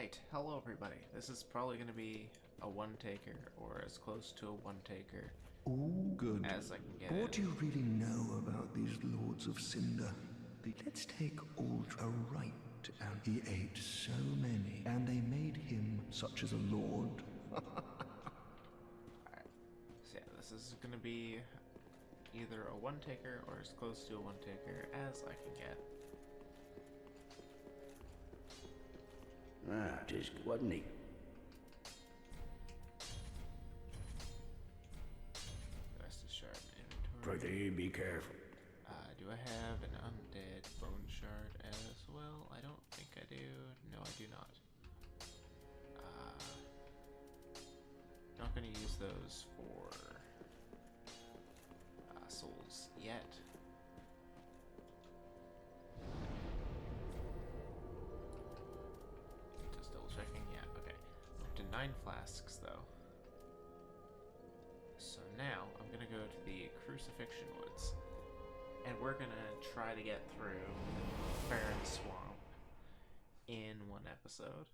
Alright, hello everybody. This is probably going to be a one-taker, or as close to a one-taker Oh, good. as I can get What it. do you really know about these Lords of Cinder? Let's take Aldra right, and he ate so many, and they made him such as a lord. Alright, so yeah, this is going to be either a one-taker or as close to a one-taker as I can get. Ah, just wasn't he? Rest is shard inventory. Pretty be careful. Do I have an undead bone shard as well? I don't think I do. No, I do not. Not going to use those for souls yet. Just double checking. Yeah, okay. Up to 9 flasks though. So now I'm going to go to the Crucifixion Woods. And we're gonna try to get through Farron Swamp in one episode,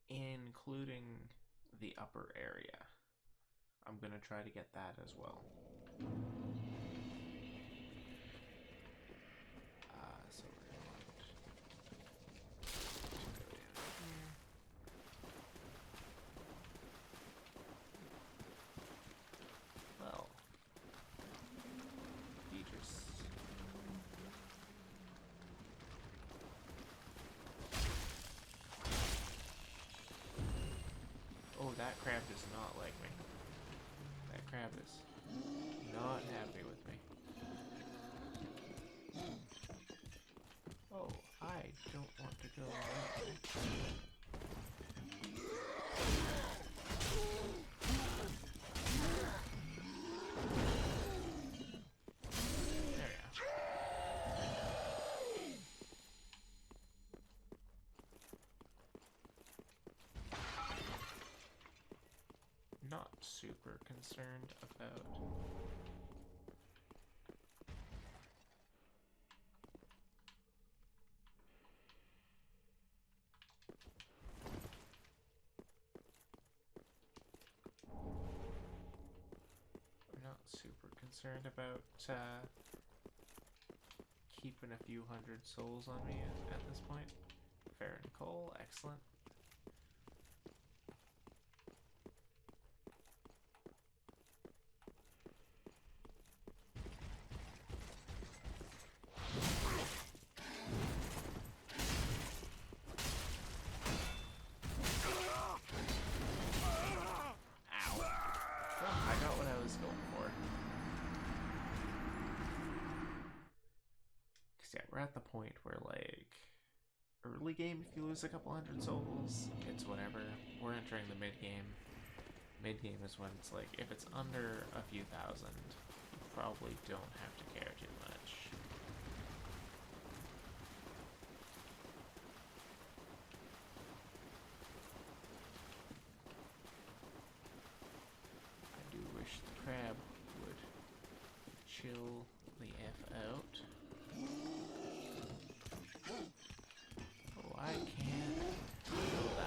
including the upper area. I'm gonna try to get that as well. So we're gonna want to go down here. Well, Beatrice. Oh, that crab does not like me. That crab is not happy with me. Oh, I don't want to go that way. There we go. Not super concerned about keeping a few hundred souls on me at this point. Farron coal, excellent. We're at the point where, like, early game, if you lose a couple hundred souls, it's whatever. We're entering the mid game. Mid game is when it's like, if it's under a few thousand, you probably don't have to care too much. I do wish the crab would chill the F out. Oh, I can't feel that.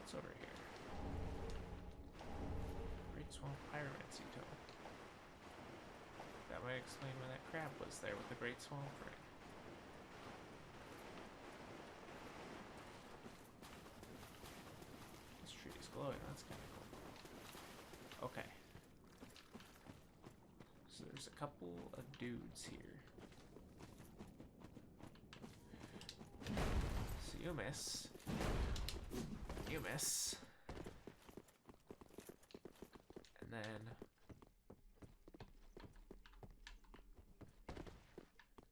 what's over here? Great Swamp Pyromancy Tome. That might explain why that crab was there with the Great Swamp ring. This tree is glowing, that's kind of cool. Okay. So there's a couple of dudes here. So you miss. You miss. And then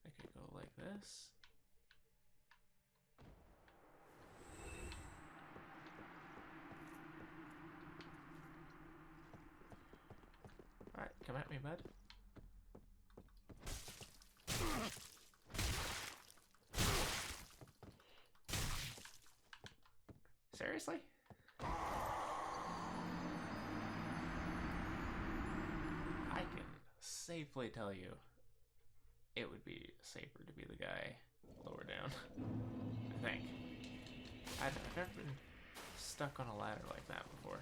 I could go like this. Alright, come at me, bud. Seriously? I can safely tell you it would be safer to be the guy lower down. I think. I've never been stuck on a ladder like that before.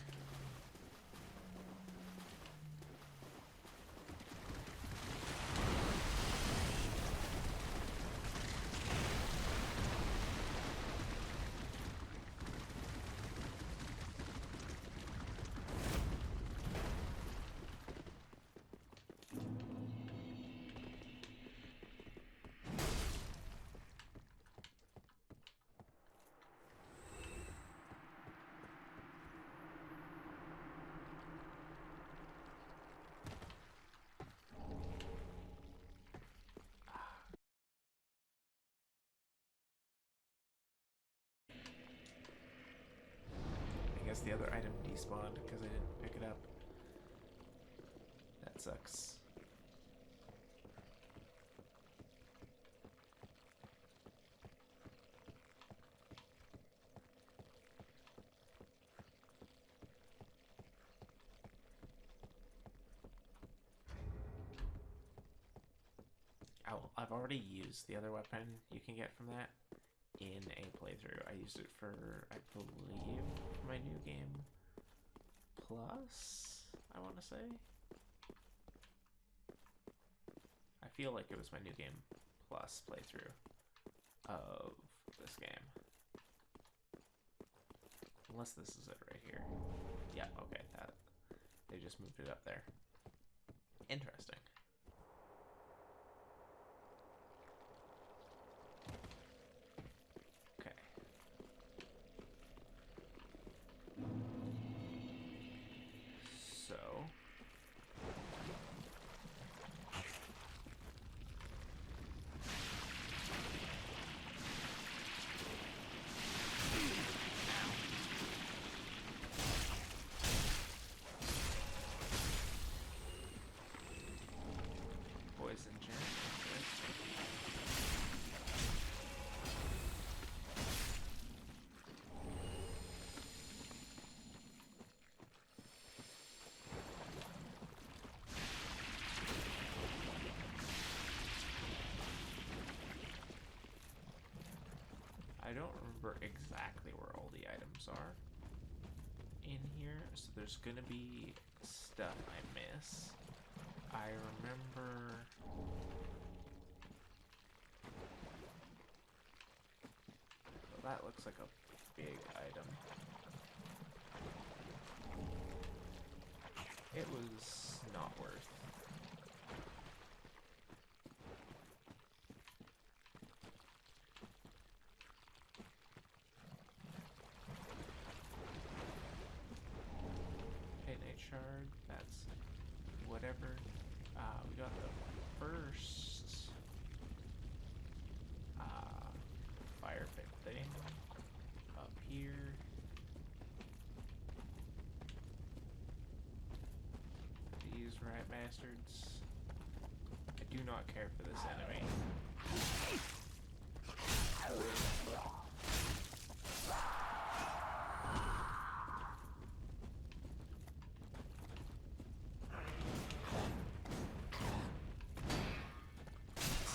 I guess the other item despawned because I didn't pick it up. That sucks. I've already used the other weapon you can get from that in a playthrough. I used it for, I believe, my new game plus, I want to say. I feel like it was my new game plus playthrough of this game. Unless this is it right here. Yeah, okay, that they just moved it up there. Interesting. I don't remember exactly where all the items are in here, so there's gonna be stuff I miss. I remember well, that looks like a big item. It was not worth. Shard, that's whatever. We got the first fire pit thing up here. These rat bastards. I do not care for this enemy.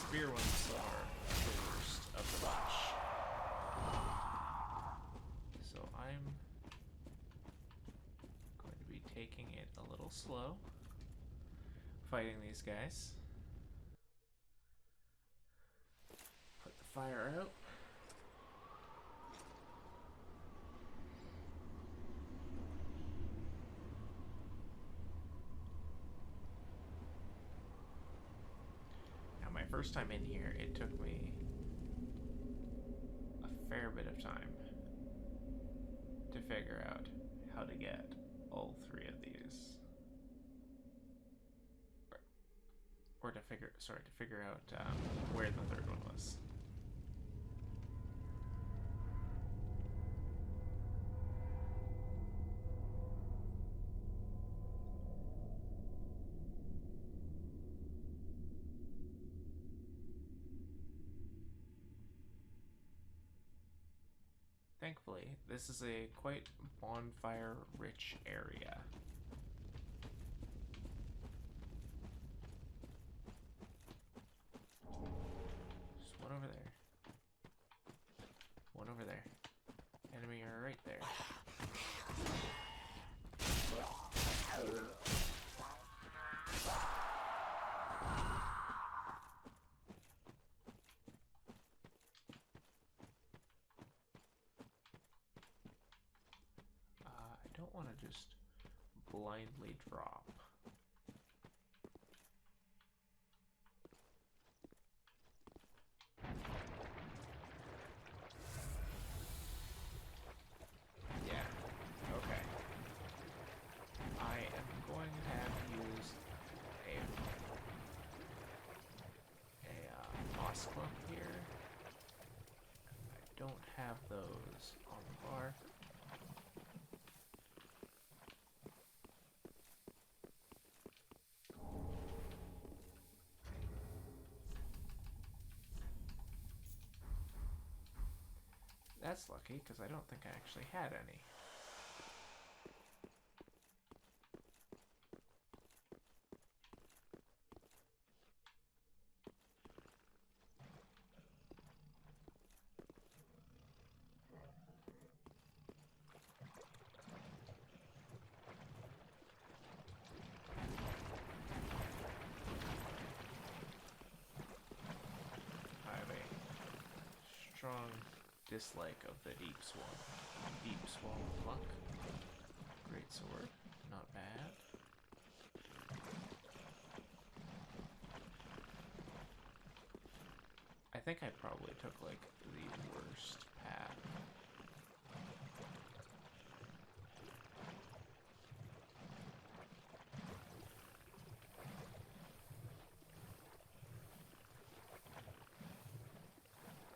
Spear ones are the worst of the bunch. So I'm taking it a little slow, fighting these guys. Put the fire out. Now, my first time in here, it took me a fair bit of time to figure out how to get all three of these. Or to figure out where the third one was. Thankfully, this is a quite bonfire-rich area. There's one over there. One over there. Enemy are right there. I don't want to just blindly drop. Yeah, okay. I am going to have to use a moss clump here. I don't have those on the bar. That's lucky, because I don't think I actually had any. I have a strong dislike of the deep swamp luck. Great sword, not bad. I think I probably took like the worst path.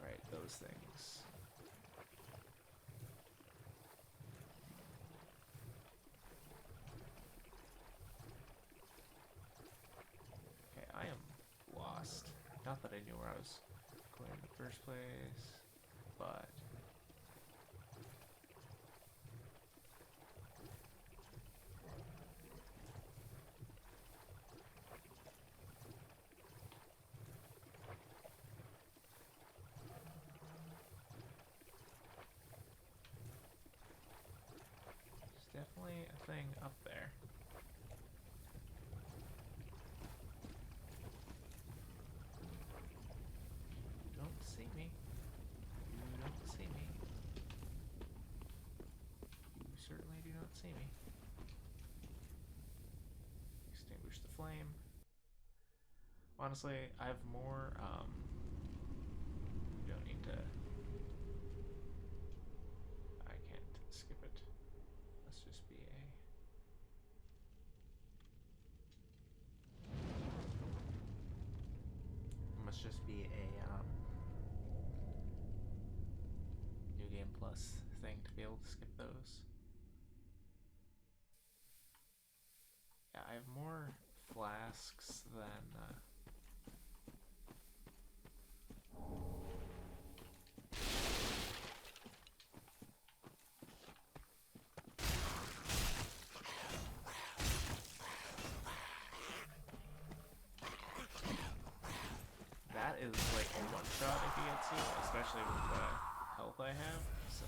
Right, those things. Okay, I am lost. Not that I knew where I was going in the first place, but there's definitely a thing up there. You don't see me. You don't see me. You certainly do not see me. Extinguish the flame. Honestly, I have more, you don't need to... I can't skip it. Let's just be a... Must just be a, New Game Plus thing to be able to skip those. Yeah, I have more flasks than, that is like a one shot if he gets you, especially with the health I have, so.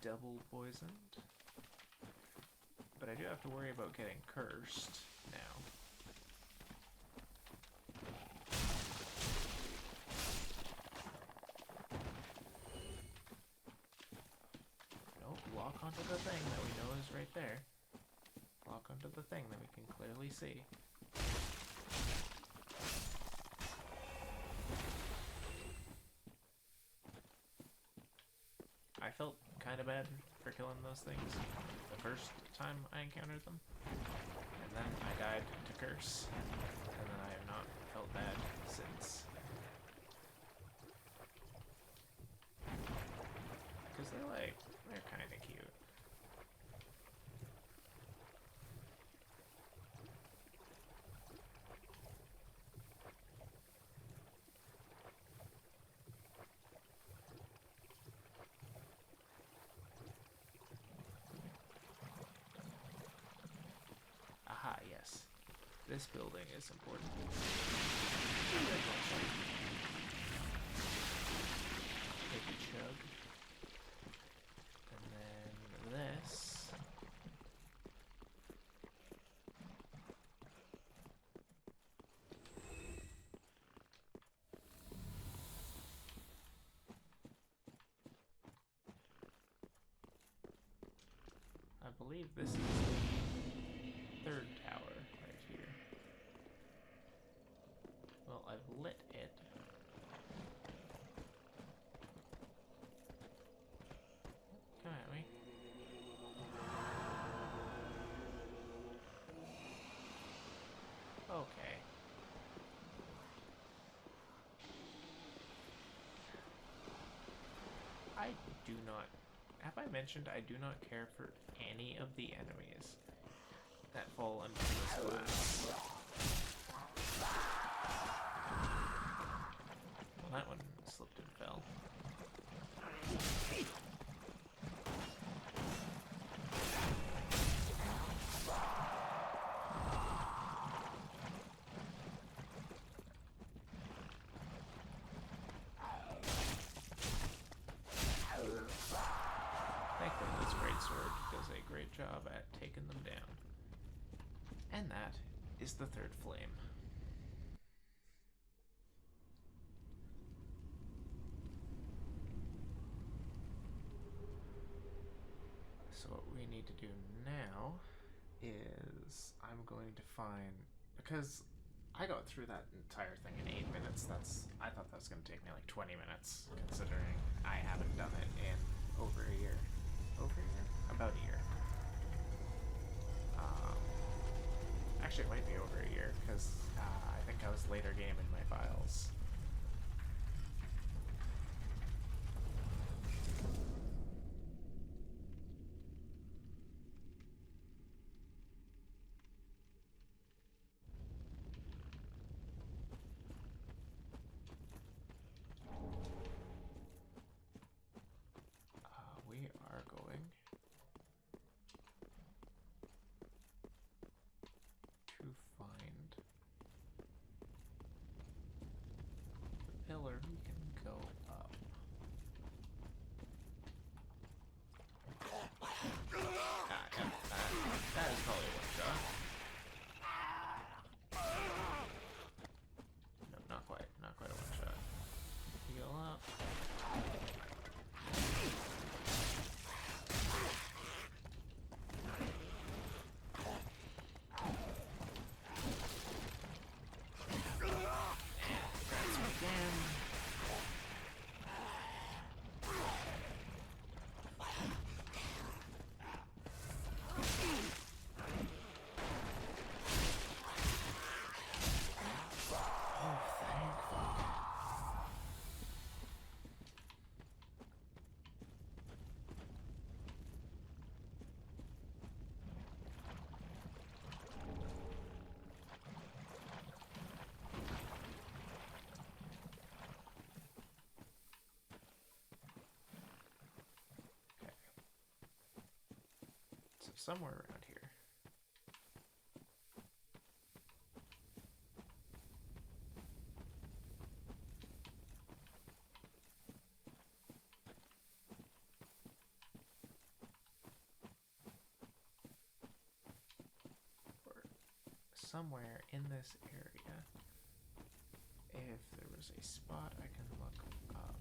double poisoned. But I do have to worry about getting cursed now. Nope, lock onto the thing that we know is right there. Lock onto the thing that we can clearly see. I felt kind of bad for killing those things the first time I encountered them. And then I died to curse. And then I have not felt bad since. Because they're kind of cute. Aha, yes. This building is important. Take a chug. And then this. I believe this is the third tower right here. Well, I've lit it. Come at me. Okay. I do not... Have I mentioned I do not care for any of the enemies that fall under this glass? Well, that one slipped and fell. Thankfully, this greatsword does a great job at taking them down. And that is the third flame. So what we need to do now is I'm going to find, because I got through that entire thing in 8 minutes. I thought that was going to take me like 20 minutes, considering I haven't done it in over a year. Over a year? About a year. Actually, it might be over a year, because I think I was later game in my files. We are going to find the pillar we can go up. Yeah, that is probably one shot. No, not quite a one shot. Heal up. Somewhere around here. somewhere in this area, if there was a spot I can look up.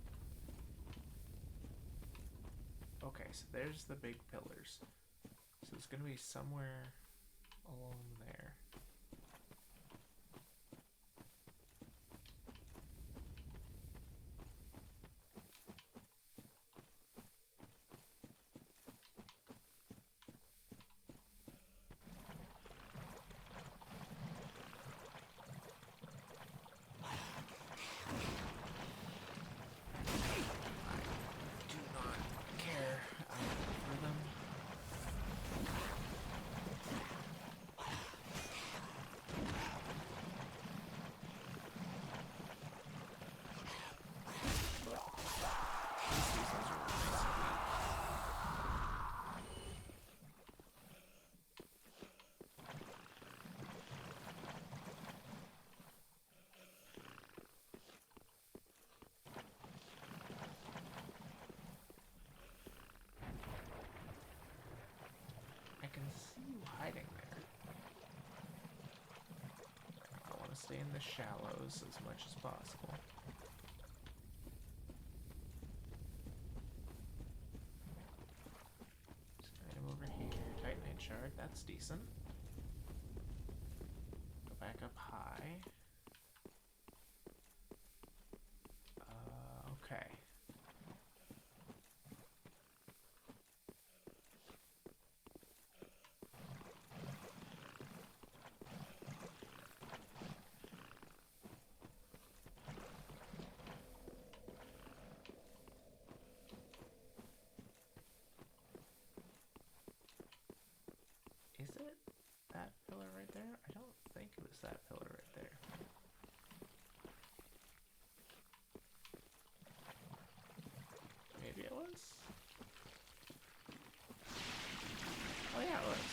Okay, so there's the big pillars. So it's going to be somewhere along there. I can see you hiding there. I want to stay in the shallows as much as possible. Item over here, Titanite shard, that's decent. Go back up high. Okay. Is it that pillar right there? I don't think it was that pillar right there. Maybe it was? Oh yeah, it was.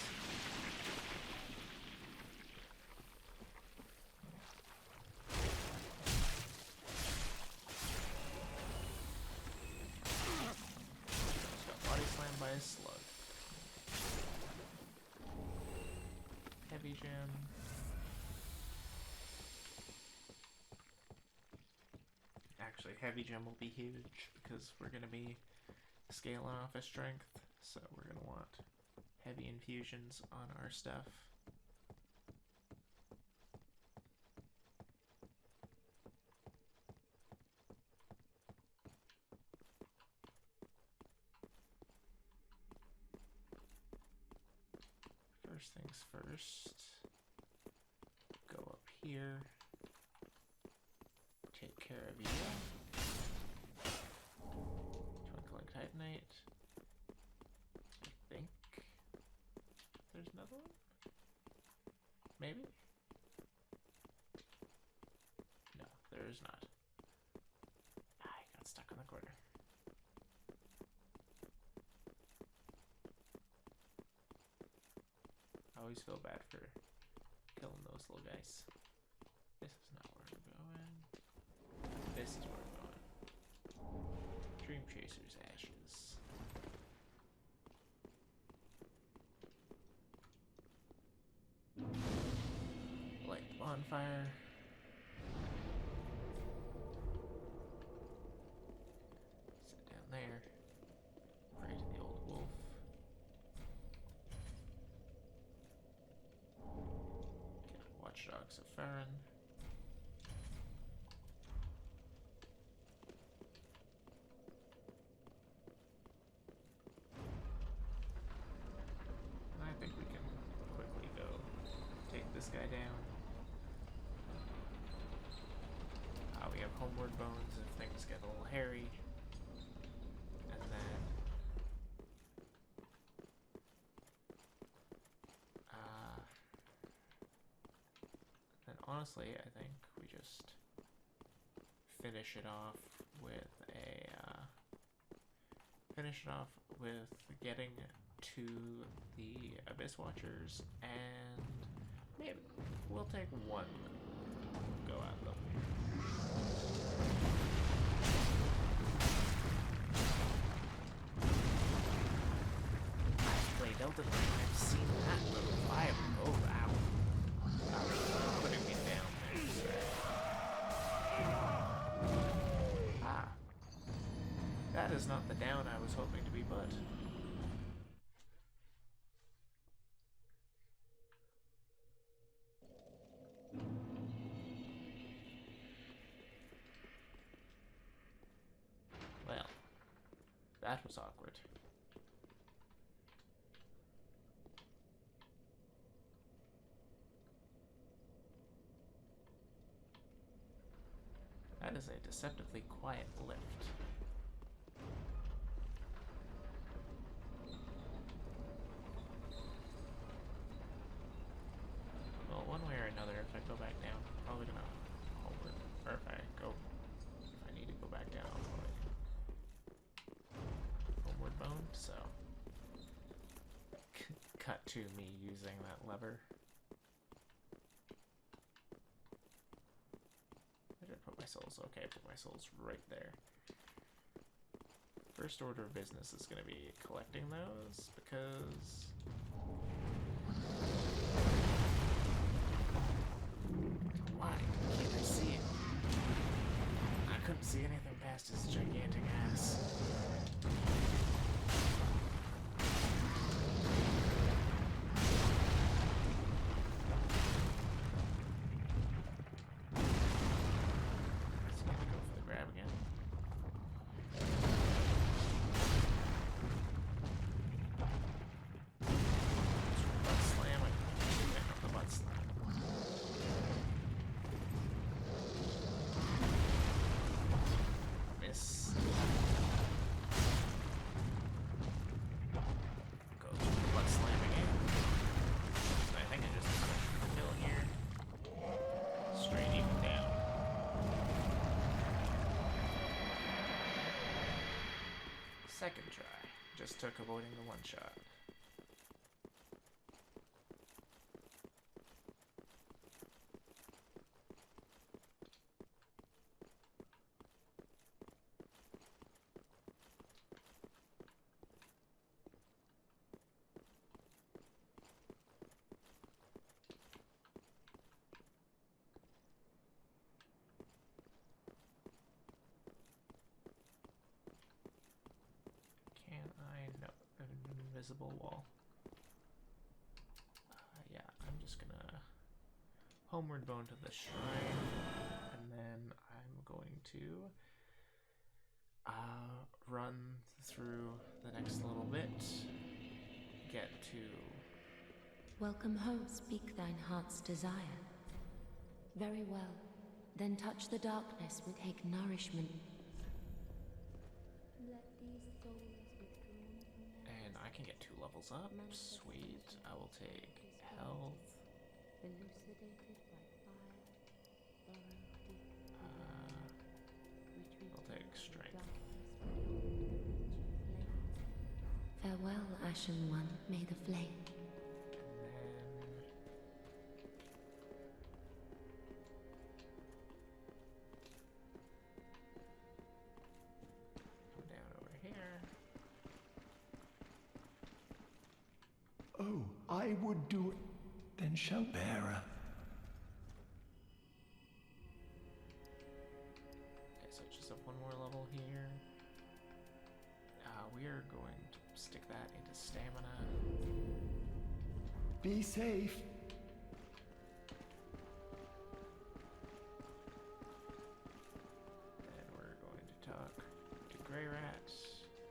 Just got body slammed by a slug. Heavy gem. Actually, heavy gem will be huge because we're going to be scaling off of strength, so we're going to want heavy infusions on our stuff. First things first, go up here, take care of you. Twinkling Titanite. I think there's another one? Maybe? No, there is not. I got stuck in the corner. I always feel bad for killing those little guys. This is not where I'm going. This is where I'm going. Dream Chaser's ashes. Light the bonfire. Sit down there. Pray to the old wolf. Watchdogs of Farron. I think we can quickly go take this guy down. We have Homeward Bones if things get a little hairy. And then honestly, I think we just finish it off with getting to the Abyss Watchers, and maybe we'll take one go at them. I've played Elden Ring, I've seen that move. Oh wow. That was is not the down I was hoping to be put. Well, that was awkward. That is a deceptively quiet lift. Well, one way or another, if I go back down, I'm probably gonna homeward. Or if I need to go back down, I'll probably homeward bone. So, cut to me using that lever. Where did I put my souls? Okay, I put my souls right there. First order of business is going to be collecting those, because... Why can't I see it? I couldn't see anything past his gigantic ass. Second try. Just took avoiding the one shot. Invisible wall. Yeah, I'm just gonna homeward bone to the shrine, and then I'm going to run through the next little bit, get to... Welcome home, speak thine heart's desire. Very well, then touch the darkness with take nourishment. Let these souls withdrawn from their And I can get 2 levels up. Sweet. I will take health. elucidated by fire, burrow deep. I'll take strength. Farewell, Ashen One, may the flame. Come down over here. Oh, I would do it. Then shall bearer. Okay, so just up one more level here. We are going to stick that into stamina. Be safe. And we're going to talk to Grey Rat.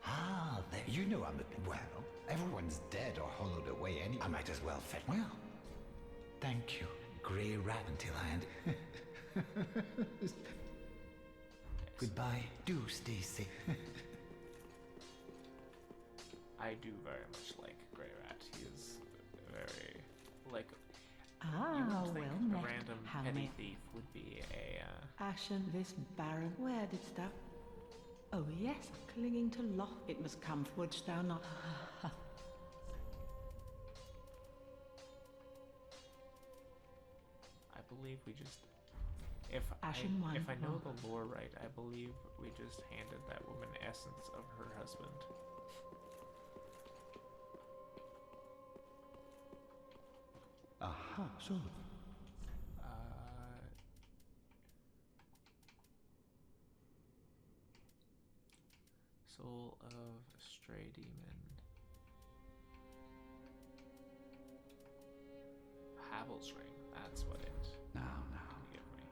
Ah, there. You know I'm a... Well, everyone's dead or hollowed away anyway. I might as well fit. Well, thank you, Grey Rat, until I end. Goodbye. Do stay safe. I do very much like Grey Rat. He is very, like, you Ah, would think well a met. random How petty may thief would be a, Ashen, this Baron, where didst thou? Oh yes, clinging to lock. It must come, wouldst thou not? I believe we just, if Ashen One. if I know Oh. the lore right, I believe we just handed that woman essence of her husband. Aha, so... Soul of a stray demon. Havel's ring. That's what it Now. can give me.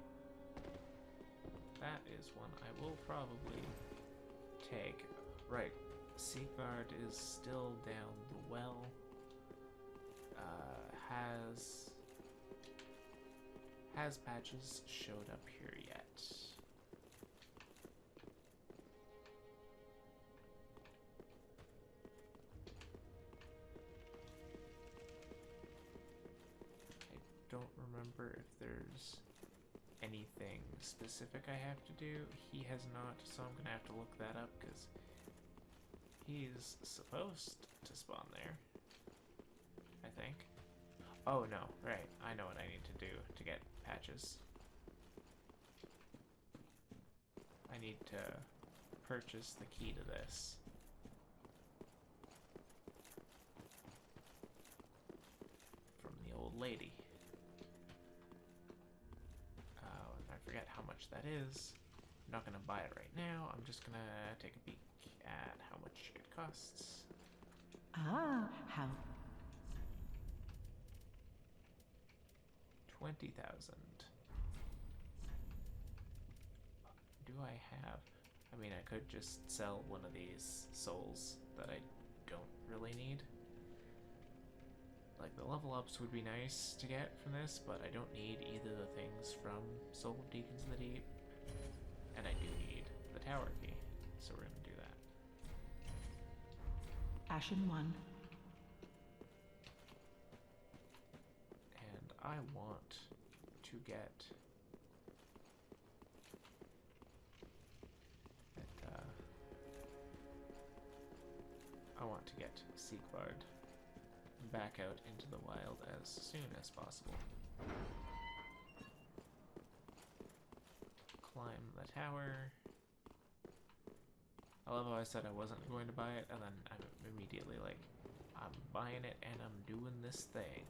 That is one I will probably take. Right. Sigvard is still down the well. Has Patches showed up here yet? I don't remember if there's anything specific I have to do. He has not, so I'm gonna have to look that up because he's supposed to spawn there, I think. Oh no, right, I know what I need to do to get Patches. I need to purchase the key to this. From the old lady. And I forget how much that is. I'm not gonna buy it right now, I'm just gonna take a peek at how much it costs. Ah, how 20,000. Do I have? I mean, I could just sell one of these souls that I don't really need. Like, the level ups would be nice to get from this, but I don't need either the things from Soul of Deacons of the Deep, and I do need the tower key, so we're gonna do that. Ashen One. And I want to get I want to get Sigvard back out into the wild as soon as possible. Climb the tower. I love how I said I wasn't going to buy it, and then I'm immediately like, I'm buying it and I'm doing this thing.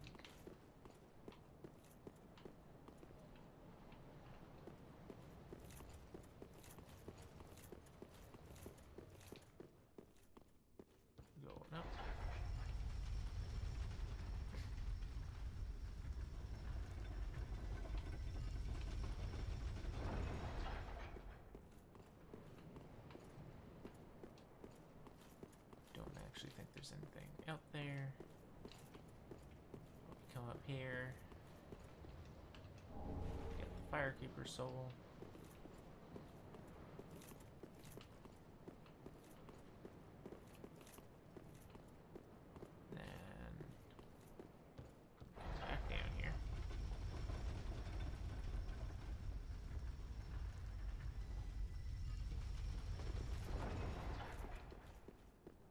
Going up. Don't actually think there's anything out there. Come up here. Get the Firekeeper soul. Then come back down here.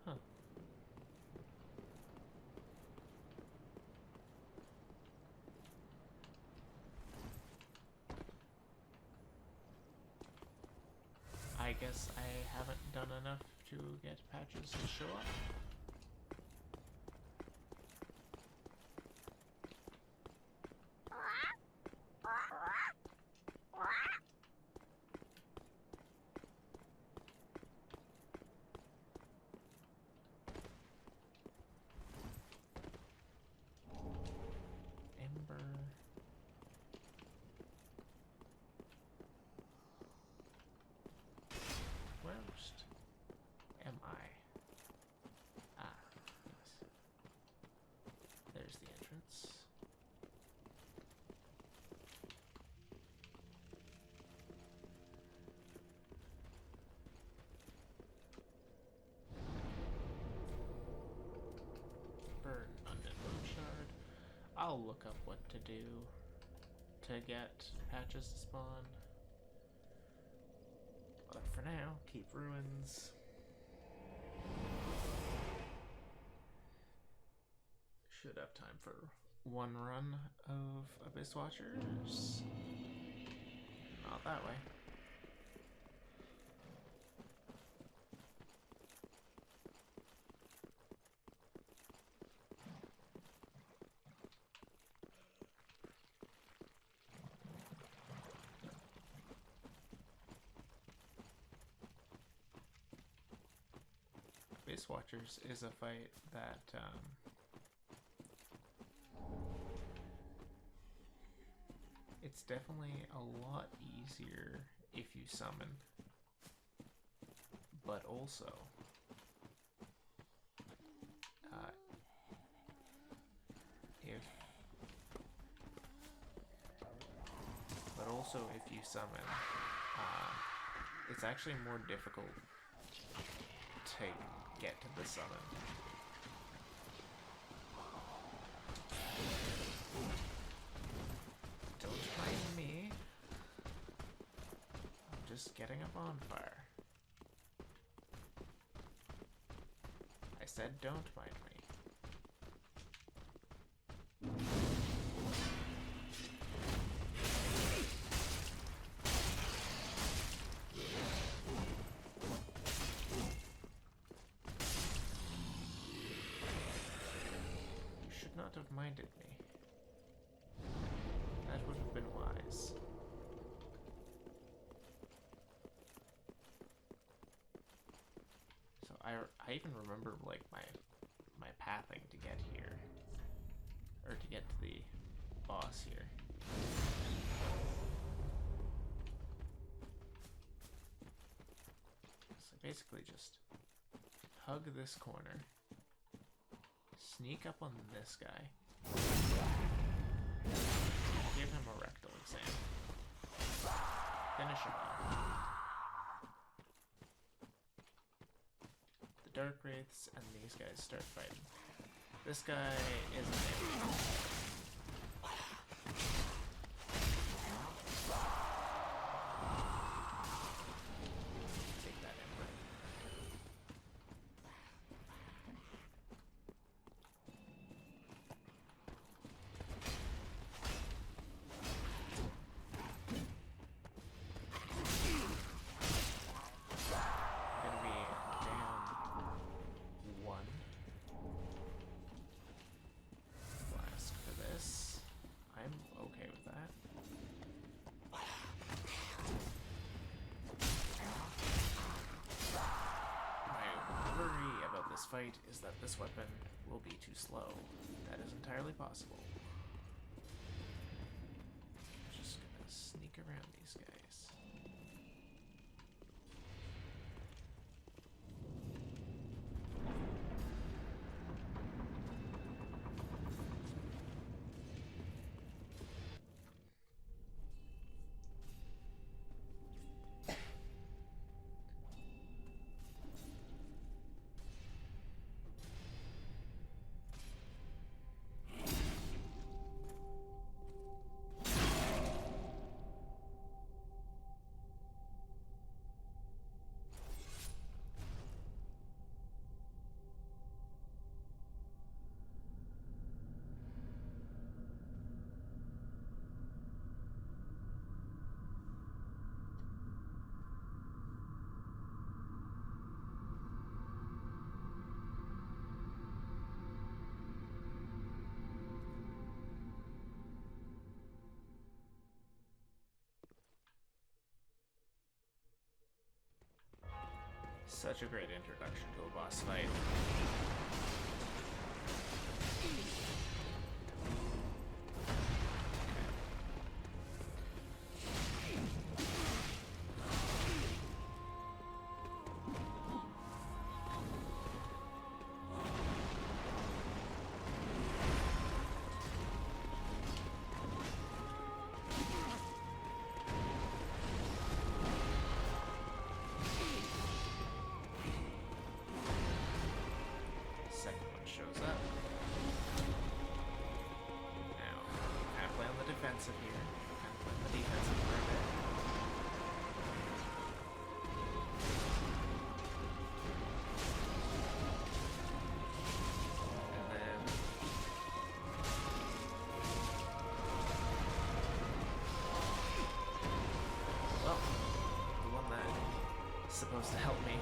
Huh. I guess I haven't done enough to get Patches to show up. Ember. Roast. Am I? Ah, yes. There's the entrance. Burn Undead Bone Shard. I'll look up what to do to get Patches to spawn. But for now, keep ruins. Should have time for one run of Abyss Watchers. Not that way. Ice Watchers is a fight that it's definitely a lot easier if you summon, but also if you summon, it's actually more difficult to get to the summon. Don't mind me. I'm just getting a bonfire. I said don't mind me. Not have minded me. That would have been wise. So I even remember like my pathing to get here, or to get to the boss here. So basically just hug this corner. Sneak up on this guy. Give him a rectal exam. Finish him off. The Dark Wraiths and these guys start fighting. This guy is an enemy. Take that Ember. Fight is that this weapon will be too slow. That is entirely possible. Just gonna sneak around these guys. Such a great introduction to a boss fight. Shows up. Now, kind of play on the defensive here. Kind of play on the defensive for a bit. And then... well, the one that is supposed to help me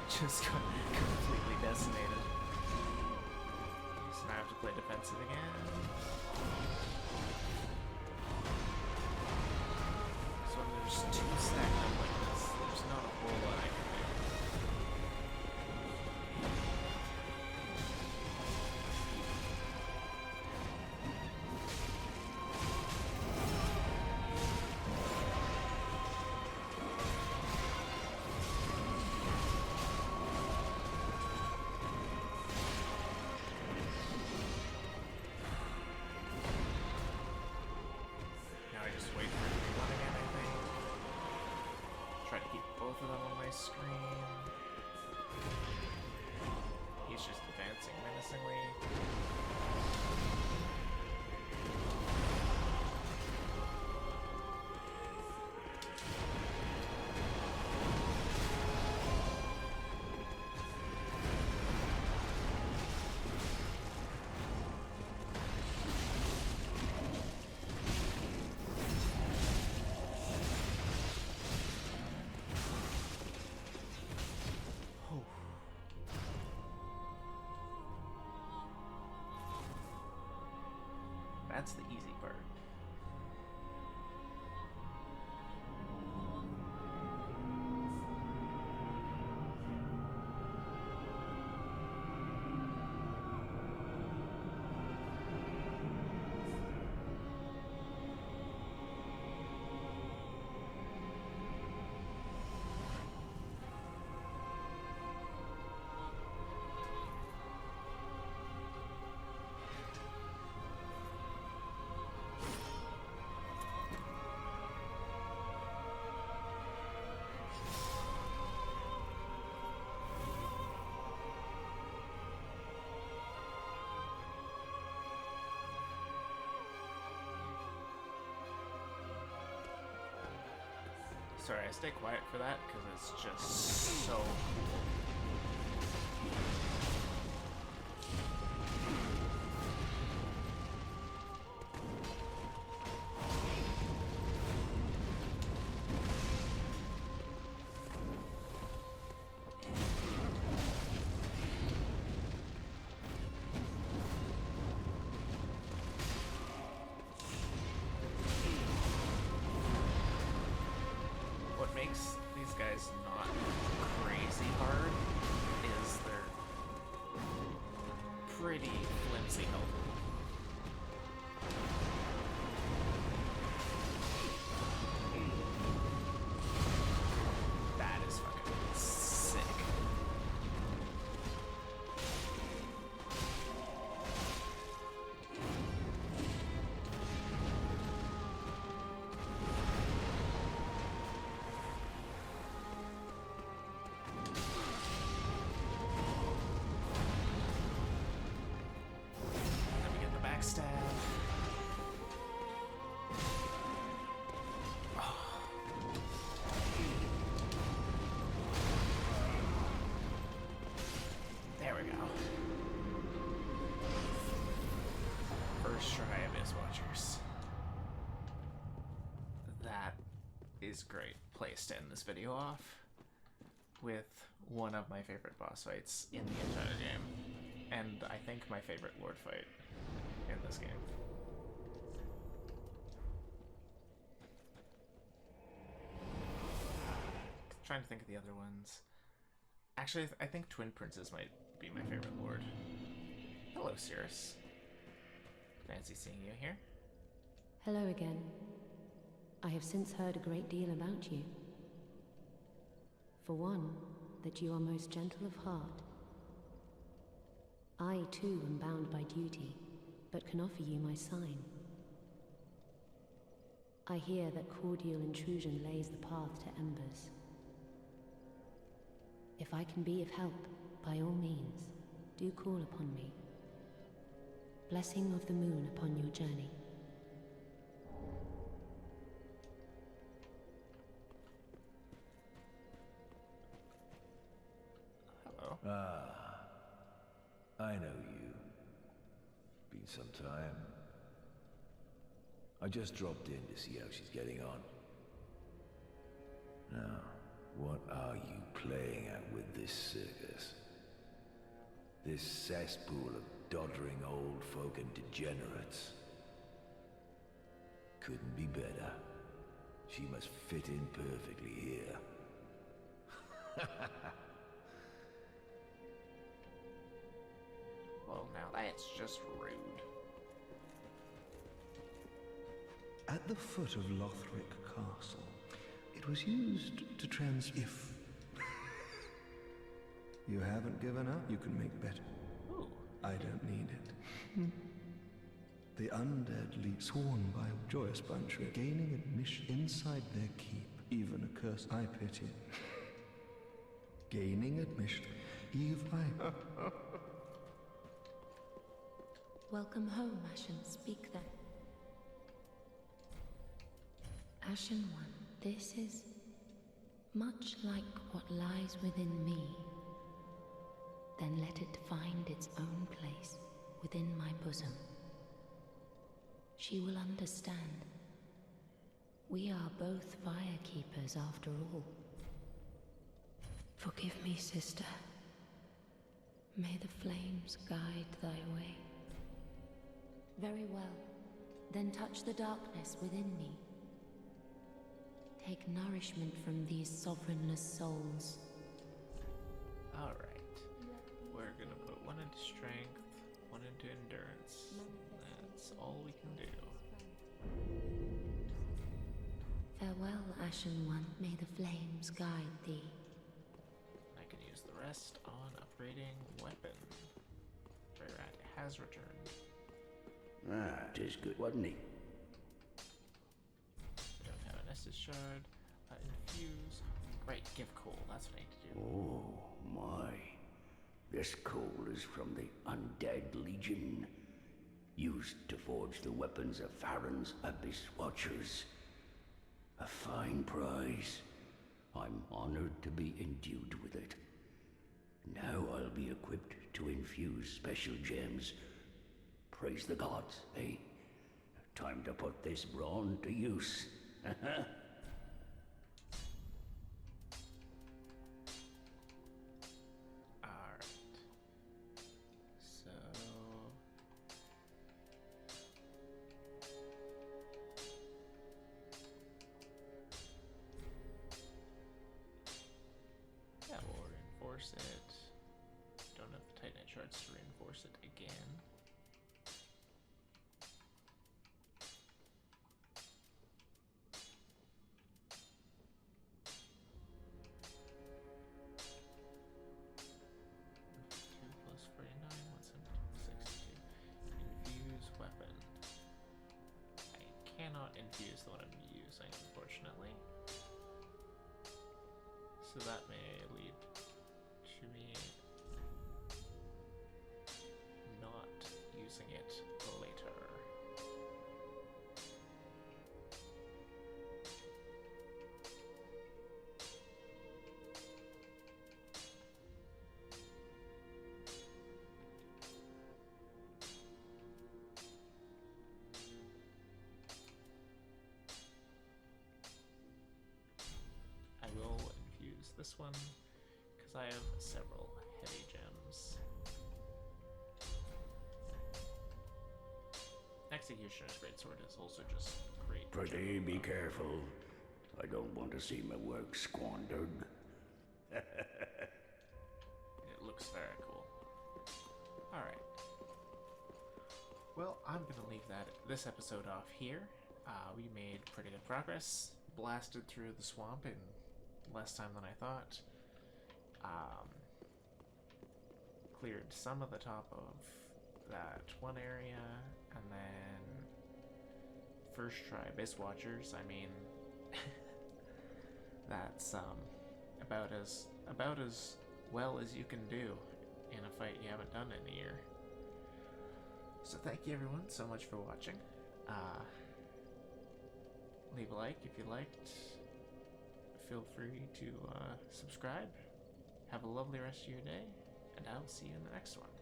just got completely decimated. I have to play defensive again. So when there's two stacked up like this, there's not a whole lot I can do. both of them on my screen. He's just advancing menacingly. That's the easy part. Sorry, I stay quiet for that because it's just so cool. What makes these guys not crazy hard is they're pretty flimsy health. That is fucking sick. Let me get the backstab. There we go. First try of Abyss Watchers. That is great place to end this video off with one of my favorite boss fights in the entire game. And I think my favorite Lord fight in this game. Trying to think of the other ones. Actually, I think Twin Princes might be my favorite Lord. Hello, Cirrus. Fancy seeing you here. Hello again. I have since heard a great deal about you. For one, that you are most gentle of heart. I, too, am bound by duty, but can offer you my sign. I hear that cordial intrusion lays the path to embers. If I can be of help, by all means, do call upon me. Blessing of the moon upon your journey. Hello. I know you. Been some time. I just dropped in to see how she's getting on. Now, what are you playing at with this circus? This cesspool of doddering old folk and degenerates? Couldn't be better. She must fit in perfectly here. Well, now that's just rude. At the foot of Lothric Castle, it was used to if you haven't given up, you can make better. Ooh. I don't need it. The undead lead sworn by a joyous bunch, gaining admission inside their keep. Even a curse I pity. Gaining admission. Eve, Welcome home, Ashen. Speak then. Ashen One, this is much like what lies within me. Then let it find its own place within my bosom. She will understand. We are both fire keepers after all. Forgive me, sister. May the flames guide thy way. Very well. Then touch the darkness within me. Take nourishment from these sovereignless souls. Alright. We're gonna put one into strength, one into endurance. That's all we can do. Farewell, Ashen One. May the flames guide thee. I can use the rest on upgrading weapon. Rayrat has returned. Ah, 'tis good, wasn't he? We don't have an Estus shard. Infuse. Right, give coal. That's what I need to do. Oh, my. This coal is from the Undead Legion, used to forge the weapons of Farron's Abyss Watchers. A fine prize. I'm honored to be endued with it. Now I'll be equipped to infuse special gems. Praise the gods, eh? Time to put this brawn to use. Alright. So... yeah, we'll reinforce it. Don't have Titanite shards to reinforce it again. Infuse the one I'm using, unfortunately. So that may lead to me not using it later. I will infuse this one because I have several heavy gems. Executioner's Greatsword is also just great. Pretty be careful. I don't want to see my work squandered. It looks very cool. Alright. Well, I'm gonna leave this episode off here. We made pretty good progress. Blasted through the swamp in less time than I thought. Cleared some of the top of that one area, and then first try Abyss Watchers. I mean, that's about as well as you can do in a fight you haven't done in a year. So thank you everyone so much for watching. Leave a like if you liked. Feel free to subscribe. Have a lovely rest of your day, and I'll see you in the next one.